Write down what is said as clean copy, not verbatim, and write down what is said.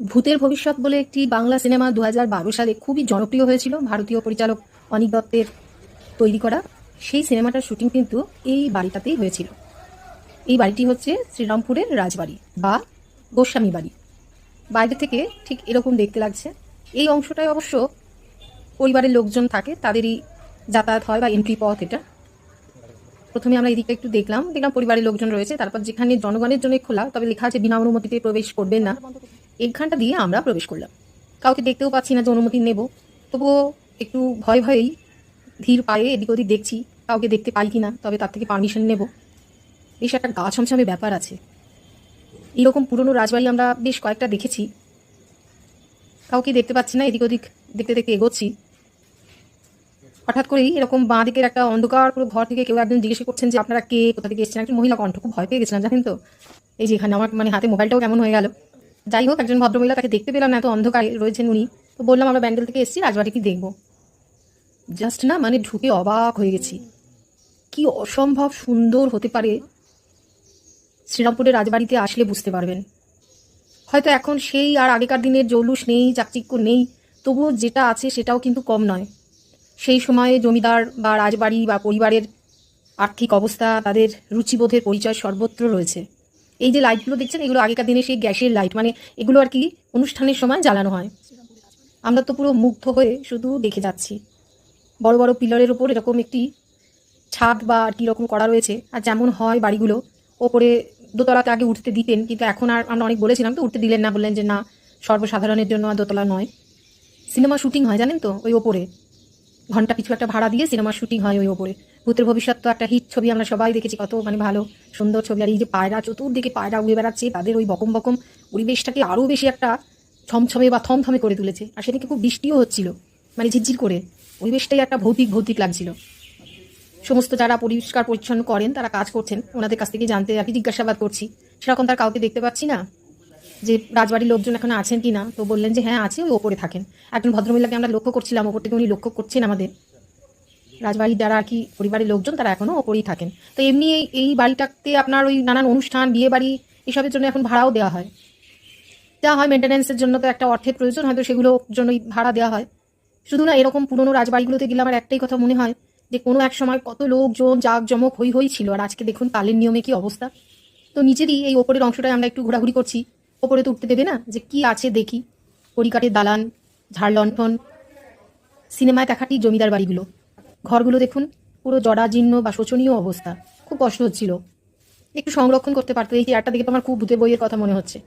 ভূতের ভবিষ্যৎ বলে একটি বাংলা সিনেমা 2012 সালে খুবই জনপ্রিয় হয়েছিল। ভারতীয় পরিচালক অনিক দত্তের তৈরি করা সেই সিনেমাটার শুটিং কিন্তু এই বাড়িটাতেই হয়েছিল। এই বাড়িটি হচ্ছে শ্রীরামপুরের রাজবাড়ি বা গোস্বামী বাড়ি। বাইরে থেকে ঠিক এরকম দেখতে লাগছে। এই অংশটায় অবশ্য পরিবারের লোকজন থাকে, তাদেরই যাতায়াত হয় বা এন্ট্রি পথ এটা। প্রথমে আমরা এদিকটা একটু দেখলাম পরিবারের লোকজন রয়েছে। তারপর যেখানে জনগণের জন্য খোলা, তবে লেখা আছে বিনা অনুমতিতে প্রবেশ করবেন না, এইখানটা দিয়ে আমরা প্রবেশ করলাম। কাউকে দেখতেও পাচ্ছি না যে অনুমতি নেব, তবুও একটু ভয় ভয়েই ধীর পায়ে এদিক ওদিক দেখছি কাউকে দেখতে পাই কিনা, তবে তার থেকে পারমিশন নেব। বেশ একটা গা ছমছমে ব্যাপার আছে। এরকম পুরনো রাজবাড়ি আমরা বেশ কয়েকটা দেখেছি, কাউকে দেখতে পাচ্ছি না। এদিক ওদিক দেখতে দেখতে এগোচ্ছি, হঠাৎ করেই এরকম বাঁ দিকের একটা অন্ধকার পুরো ঘর থেকে কেউ একজন জিজ্ঞেস করছেন যে আপনারা কে, কোথা থেকে এসেছেন। একজন মহিলা কণ্ঠ, খুব ভয় পেয়ে গেছিলাম জানেন তো। এই যে এখানে আমার হাতে মোবাইলটাও কেমন হয়ে গেল। যাই হোক, একজন ভদ্রমহিলা, তাকে দেখতে পেলাম না, এত অন্ধকারে রয়েছেন উনি। তো বললাম আমরা ব্যান্ডেল থেকে এসেছি, রাজবাড়ি কি দেখবো। জাস্ট না ঢুকে অবাক হয়ে গেছি। কি অসম্ভব সুন্দর হতে পারে শ্রীরামপুরের রাজবাড়িতে আসলে বুঝতে পারবেন। হয়তো এখন সেই আর আগেকার দিনের জৌলুস নেই, চাকচিক্য নেই, তবুও যেটা আছে সেটাও কিন্তু কম নয়। সেই সময়ে জমিদার বা রাজবাড়ি বা পরিবারের আর্থিক অবস্থা, তাদের রুচিবোধের পরিচয় সর্বত্র রয়েছে। এই যে লাইটগুলো দেখছেন, এগুলো আগেকার দিনে সেই গ্যাসের লাইট, এগুলো আর কি অনুষ্ঠানের সময় জ্বালানো হয়। আমরা তো পুরো মুগ্ধ হয়ে শুধু দেখে যাচ্ছি। বড় বড় পিলারের ওপর এরকম একটি ছাদ বা আর কি রকম করা রয়েছে। আর যেমন হয় বাড়িগুলো, ওপরে দোতলাতে আগে উঠতে দিতেন, কিন্তু এখন আর আমরা অনেক বলেছিলাম তো, উঠতে দিলেন না, বললেন যে না, সর্বসাধারণের জন্য আর দোতলা নয়। সিনেমা শুটিং হয় জানেন তো ওই ওপরে, ঘন্টা পিছু একটা ভাড়া দিয়ে সিনেমার শুটিং হয় ওই ওপরে। ভূতের ভবিষ্যৎ তো একটা হিট ছবি, আমরা সবাই দেখেছি, কত ভালো সুন্দর ছবি। আর এই যে পায়রা, চতুর্দিকে পায়রা উড়ে বেড়াচ্ছে, তাদের ওই বকম বকম পরিবেশটাকে আরও বেশি একটা ছমছমে বা থমথমে করে তুলেছে। আর সেদিকে খুব বৃষ্টিও হচ্ছিল, ঝিরঝির করে। পরিবেশটাই একটা ভৌতিক ভৌতিক লাগছিল। সমস্ত যারা পরিষ্কার পরিচ্ছন্ন করেন, তারা কাজ করছেন, ওনাদের কাছ থেকে জানতে আর কি জিজ্ঞাসাবাদ করছি। সেরকম তার কাউকে দেখতে পাচ্ছি না যে রাজবাড়ির লোকজন এখন আছেন কি না। তো বললেন যে হ্যাঁ আছে, ওই ওপরে থাকেন। একজন ভদ্রমহিলাকে আমরা লক্ষ্য করছিলাম, ওপর থেকে উনি লক্ষ্য করছেন আমাদের। রাজবাড়ির যারা আর কি পরিবারের লোকজন, তারা এখনো ওপরেই থাকেন। তো এমনি এই বাড়িটাতে আপনার ওই নানান অনুষ্ঠান, বিয়ে বাড়ি, এসবের জন্য এখন ভাড়াও দেওয়া হয়। মেনটেন্যান্সের জন্য তো একটা অর্থের প্রয়োজন, হয়তো সেগুলোর জন্যই ভাড়া দেওয়া হয়। শুধু না, এরকম পুরনো রাজবাড়িগুলোতে গেলে আমার একটাই কথা মনে হয় যে কোনো এক সময় কত লোকজন জাঁকজমক হই হই ছিল, আর আজকে দেখুন কালের নিয়মে কি অবস্থা। তো নিচেরই এই ওপরের অংশটায় আমরা একটু ঘোরাঘুরি করছি। ওপরে তো উঠতে দেবে না, যে কি আছে দেখি। কড়িকাঠের দালান, ঝাড় লণ্ঠন। সিনেমায় দেখাটি জমিদার বাড়িগুলো, ঘরগুলো দেখুন পুরো জরাজীর্ণ বা শোচনীয় অবস্থা। খুব কষ্ট হচ্ছিল। একটু সংরক্ষণ করতে পারতো। এই চেয়ারটা দেখে তো আমার খুব ভূতের বইয়ের কথা মনে হচ্ছে।